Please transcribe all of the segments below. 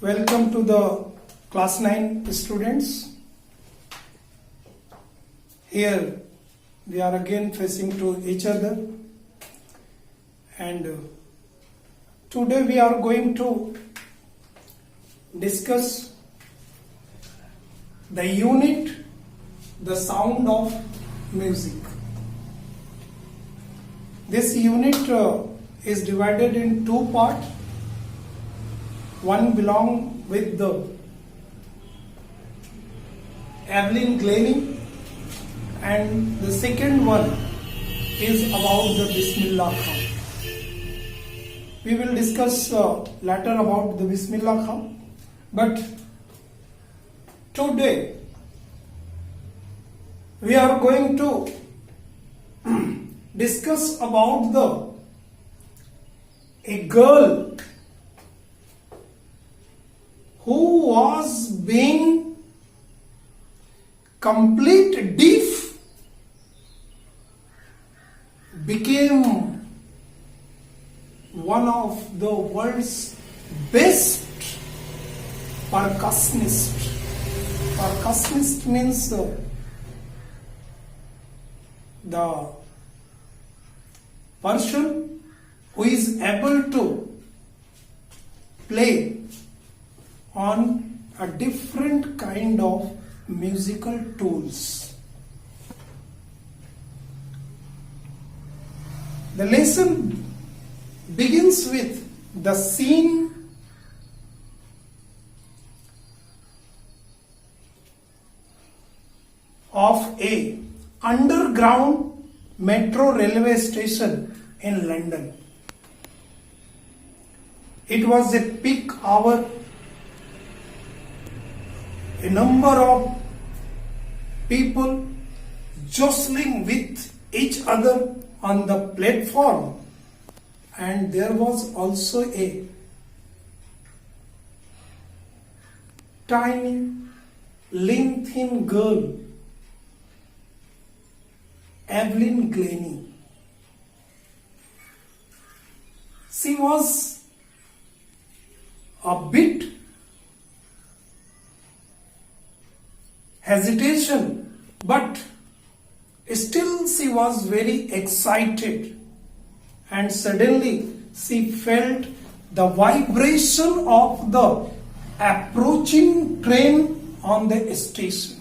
Welcome to the class 9 students. Here we are again facing to each other, and today we are going to discuss the unit, the sound of music. This unit is divided in two parts. One belong with the Evelyn Glennie, and the second one is about the Bismillah Khan. We will discuss later about the Bismillah Khan, but today we are going to discuss about a girl who was being complete deaf, became one of the world's best percussionist. Percussionist means the person who is able to play on a different kind of musical tools. The lesson begins with the scene of a underground metro railway station in London. It was a peak hour. A number of people jostling with each other on the platform, and there was also a tiny, lean, thin girl, Evelyn Glennie. She was a bit hesitation, but still she was very excited, and suddenly she felt the vibration of the approaching train on the station.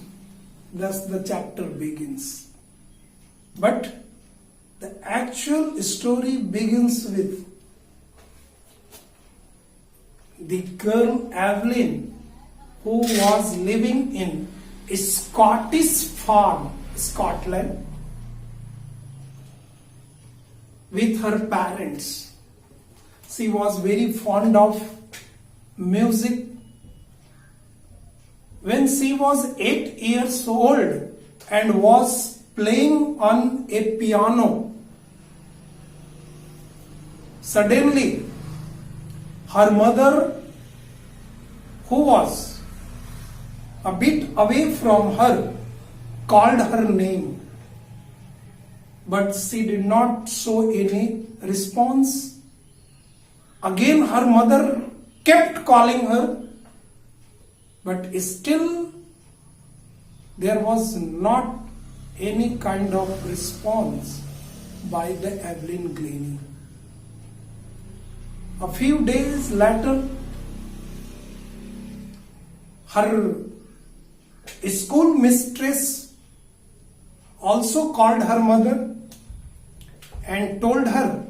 Thus the chapter begins. But the actual story begins with the girl Evelyn, who was living in a Scottish farm, Scotland, with her parents. She was very fond of music. When she was 8 years old and was playing on a piano, suddenly her mother, who was a bit away from her, called her name, but she did not show any response. Again her mother kept calling her, but still there was not any kind of response by the Evelyn Glennie. A few days later, her school mistress also called her mother and told her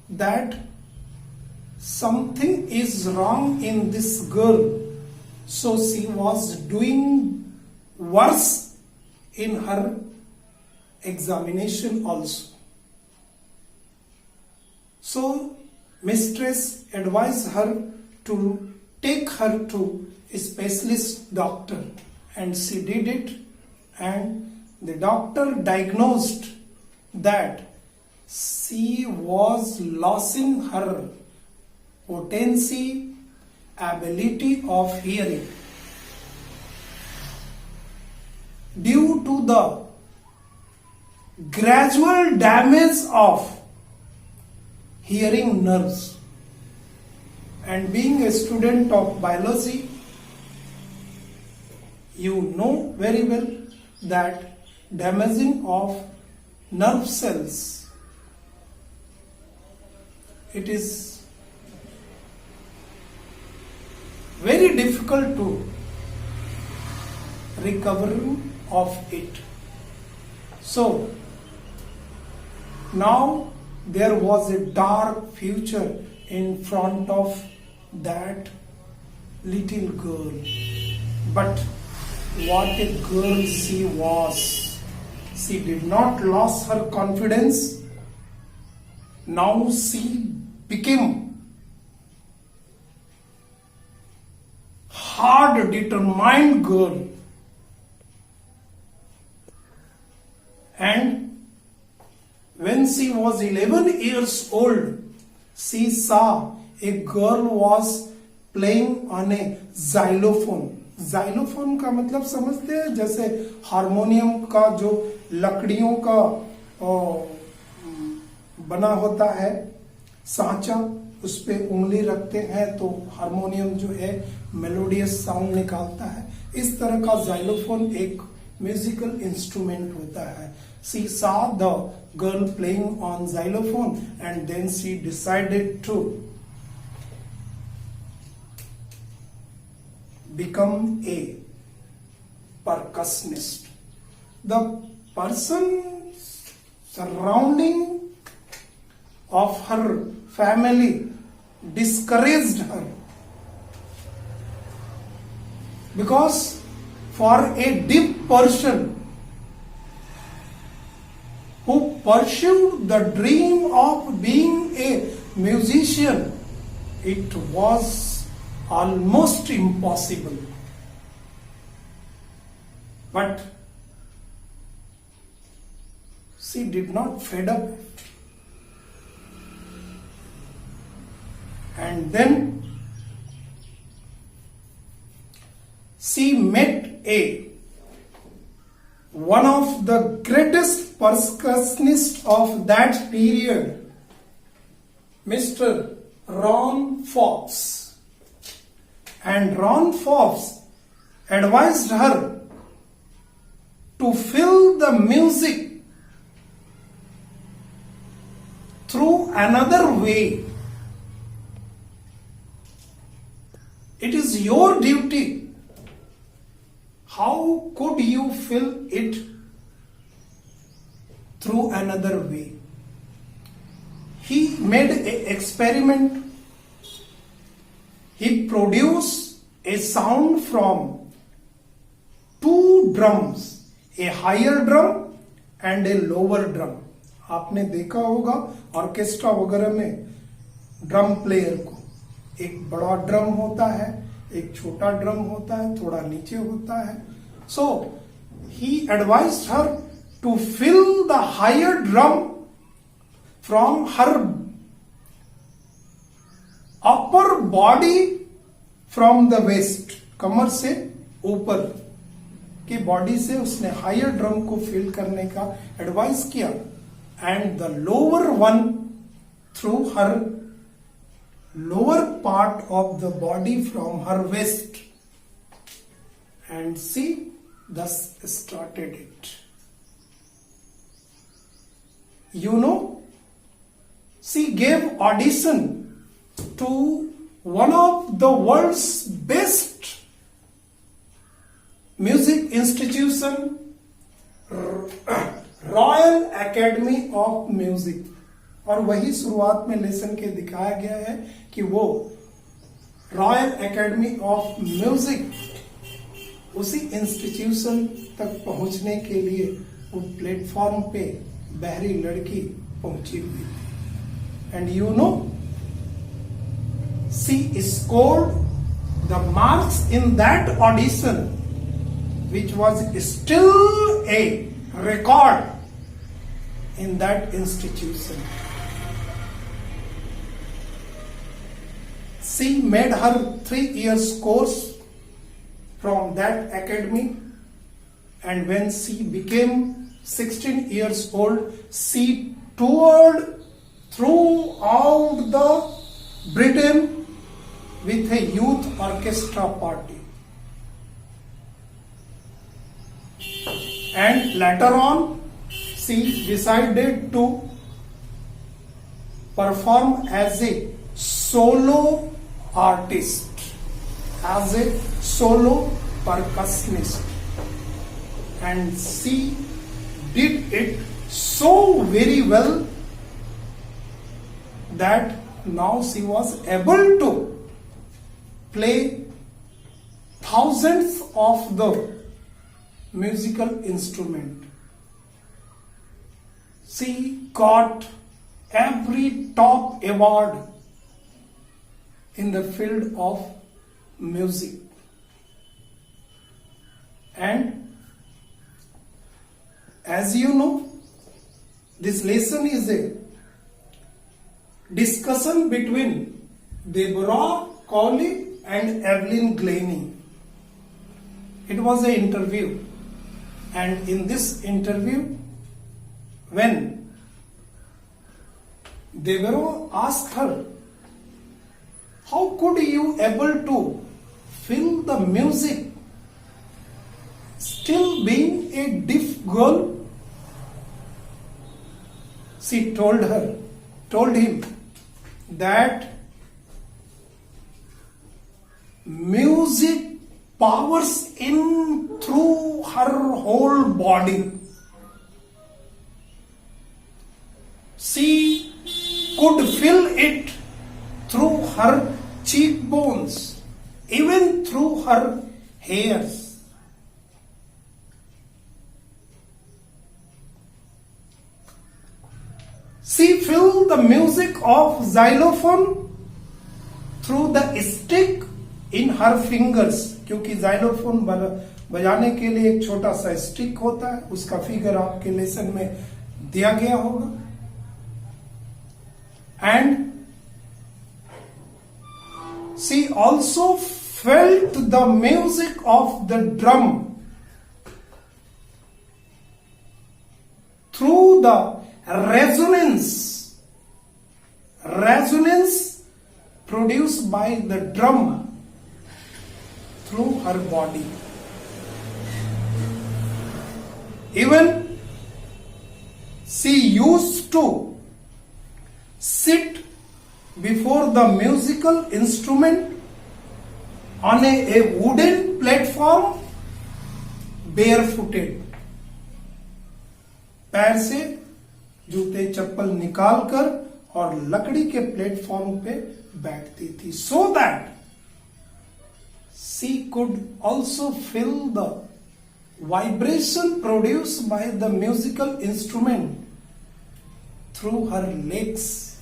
that something is wrong in this girl. So she was doing worse in her examination also. So mistress advised her to take her to a specialist doctor, and she did it, and the doctor diagnosed that she was losing her potency, ability of hearing due to the gradual damage of hearing nerves. And being a student of biology, you know very well that damaging of nerve cells, it is very difficult to recover of it. So now there was a dark future in front of that little girl. But what a girl she was. She did not lose her confidence. Now she became hard determined girl. And when she was 11 years old, she saw a girl was playing on a xylophone. xylophone का मतलब समझते हैं, जैसे harmonium का जो लकड़ियों का बना होता है सांचा, उस पे उंगली रखते हैं तो हारमोनियम जो है मेलोडियस साउंड निकालता है। इस तरह का xylophone एक म्यूजिकल इंस्ट्रूमेंट होता है। She saw the girl playing on xylophone and then she decided to become a percussionist. The person surrounding of her family discouraged her, because for a deep person who pursued the dream of being a musician, it was almost impossible. But she did not fed up. And then she met one of the greatest percussionists of that period, Mr. Ron Fox. And Ron Fox advised her to fill the music through another way. It is your duty. How could you fill it through another way? He made an experiment. He produced a sound from two drums, a higher drum and a lower drum. आपने देखा होगा orchestra वगैरह में drum player को, एक बड़ा drum होता है, एक छोटा ड्रम होता है, थोड़ा नीचे होता है. So he advised her to fill the higher drum from her upper body from the waist, कमर से ऊपर की बॉडी से उसने हायर ड्रम को फिल करने का एडवाइस किया, and the lower one through her lower part of the body from her waist, and she thus started it. You know, she gave audition to one of the world's best music institution, Royal Academy of Music. और वही शुरुआत में lesson के दिखाया गया है कि वो रॉयल एकेडमी ऑफ म्यूजिक उसी इंस्टीट्यूशन तक पहुंचने के लिए वो प्लेटफॉर्म पे बहरी लड़की पहुंची हुई थी. And you no, she scored the marks in that audition which was still a record in that institution. She made her 3 years course from that academy, and when she became 16 years old, she toured throughout the Britain with a youth orchestra party. And later on, she decided to perform as a solo artist, as a solo percussionist. And she did it so very well that now she was able to play thousands of the musical instrument. She got every top award in the field of music. And as you know, this lesson is a discussion between Deborah Cowley and Evelyn Glennie. It was an interview, and in this interview, when Deborah asked her, how could you able to feel the music still being a deaf girl? She told him that music powers in through her whole body. She could feel it through her cheekbones, even through her hairs. She felt the music of xylophone through the stick in her fingers, क्योंकि xylophone बजाने के लिए एक छोटा सा stick होता है, उसका फिगर आपके लेसन में दिया गया होगा. And she also felt the music of the drum through the resonance produced by the drum through her body. Even she used to sit before the musical instrument on a wooden platform barefooted. पैर से जूते चप्पल निकालकर और लकड़ी के platform पे बैठती थी, so that she could also feel the vibration produced by the musical instrument through her legs.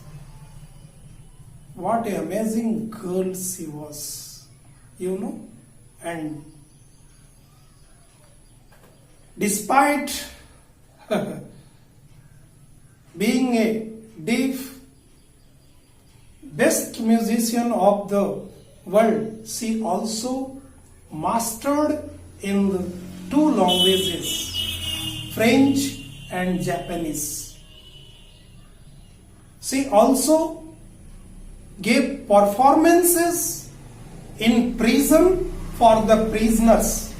What an amazing girl she was, you know. And despite being a deaf, best musician of the world, she also mastered in the two languages, French and Japanese. She also gave performances in prison for the prisoners,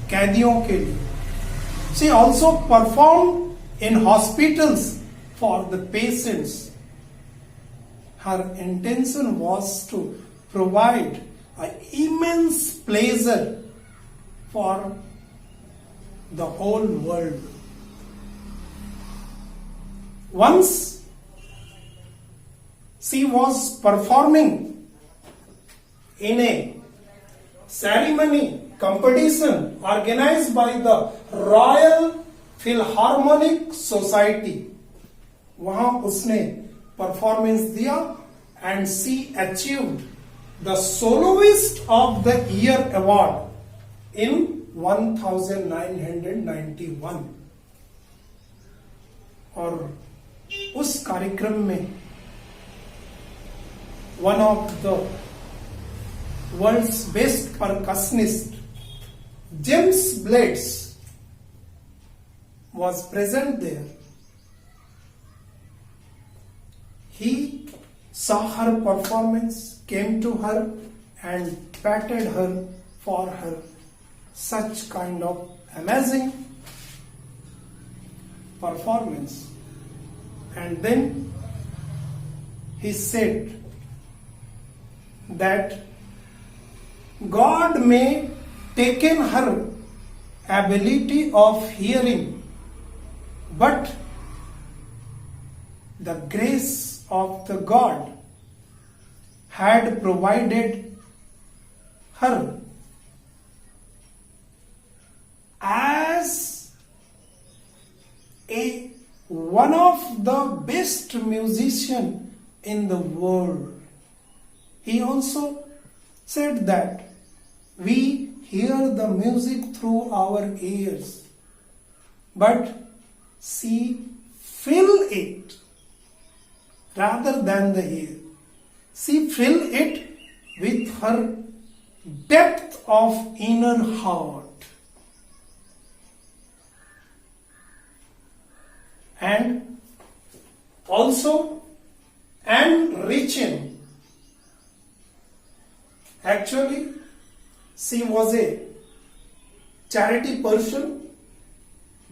कैदियों के लिए. She also performed in hospitals for the patients. Her intention was to provide an immense pleasure for the whole world. Once she was performing in a ceremony competition organized by the Royal Philharmonic Society. वहां उसने performance दिया and she achieved the Soloist of the Year award in 1991. और उस कार्यक्रम में one of the world's best percussionist, James Blades, was present there. He saw her performance, came to her and patted her for her such kind of amazing performance. And then he said that God may taken her ability of hearing, but the grace of the God had provided her as one of the best musician in the world. He also said that we hear the music through our ears, but she feel it rather than the ear. She feel it with her depth of inner heart. And also enriching. Actually, she was a charity person.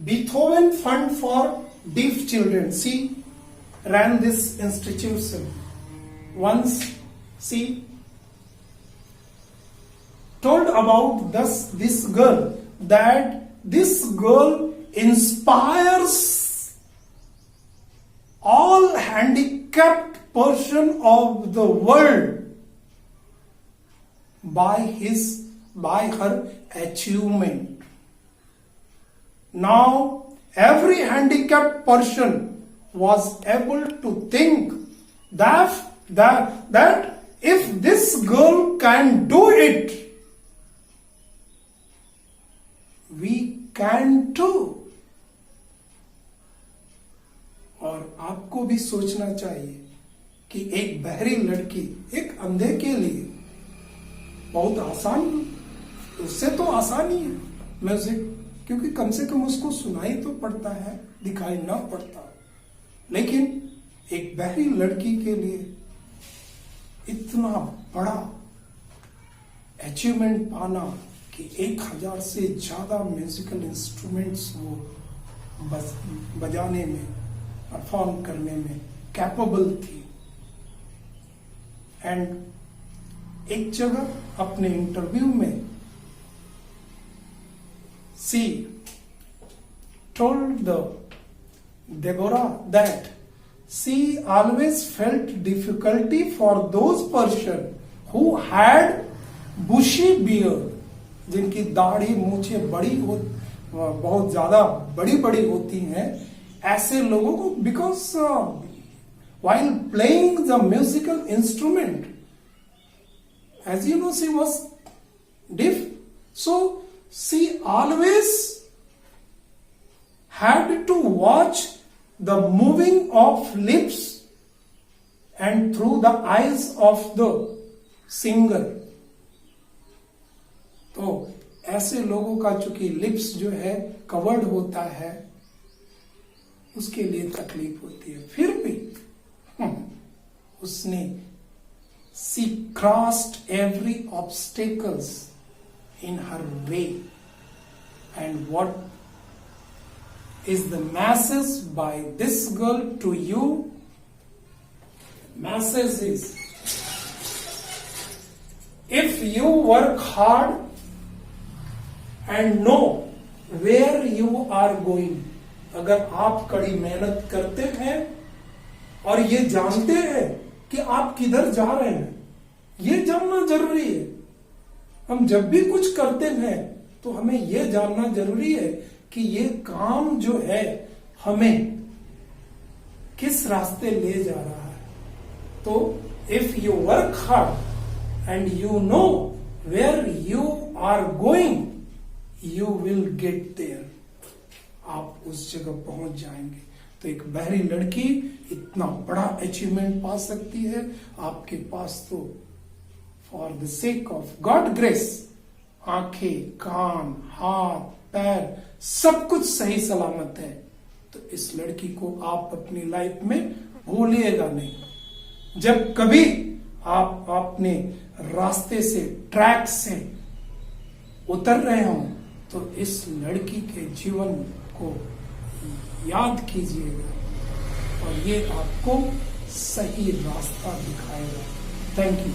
Beethoven Fund for Deaf Children. She ran this institution. Once she told about this girl, that this girl inspires all handicapped person of the world by her achievement. Now every handicapped person was able to think that if this girl can do it, we can too. और आपको भी सोचना चाहिए कि एक बहरी लड़की एक अंधे के लिए बहुत आसान, उससे तो आसान ही है म्यूजिक, क्योंकि कम से कम उसको सुनाई तो पड़ता है, दिखाई ना पड़ता। लेकिन एक बहरी लड़की के लिए इतना बड़ा अचीवमेंट पाना कि 1000 से ज्यादा म्यूजिकल इंस्ट्रूमेंट्स वो बजाने में, परफॉर्म करने में कैपेबल थी। एंड एक जगह अपने इंटरव्यू में she told the Deborah that she always felt difficulty for those person who had bushy beard, जिनकी दाढ़ी मूछे बड़ी हो, बहुत ज्यादा बड़ी बड़ी होती हैं, ऐसे लोगों को, because while playing the musical instrument, as you know, she was deaf, so she always had to watch the moving of lips and through the eyes of the singer. तो ऐसे लोगों का चूंकि लिप्स जो है कवर्ड होता है, उसके लिए तकलीफ होती है। फिर भी उसने she crossed every obstacles in her way. And what is the message by this girl to you? Message is, if you work hard and know where you are going, अगर आप कड़ी मेहनत करते हैं और ये जानते हैं कि आप किधर जा रहे हैं, ये जानना जरूरी है। हम जब भी कुछ करते हैं तो हमें ये जानना जरूरी है कि ये काम जो है हमें किस रास्ते ले जा रहा है। तो if you work hard and you know where you are going, you will get there, आप उस जगह पहुंच जाएंगे। तो एक बहरी लड़की इतना बड़ा अचीवमेंट पा सकती है, आपके पास तो for the sake of God grace आंखें, कान, हाथ, पैर सब कुछ सही सलामत है, तो इस लड़की को आप अपनी लाइफ में भूलिएगा नहीं। जब कभी आप अपने रास्ते से, ट्रैक से उतर रहे हो तो इस लड़की के जीवन को याद कीजिएगा और ये आपको सही रास्ता दिखाएगा। Thank you.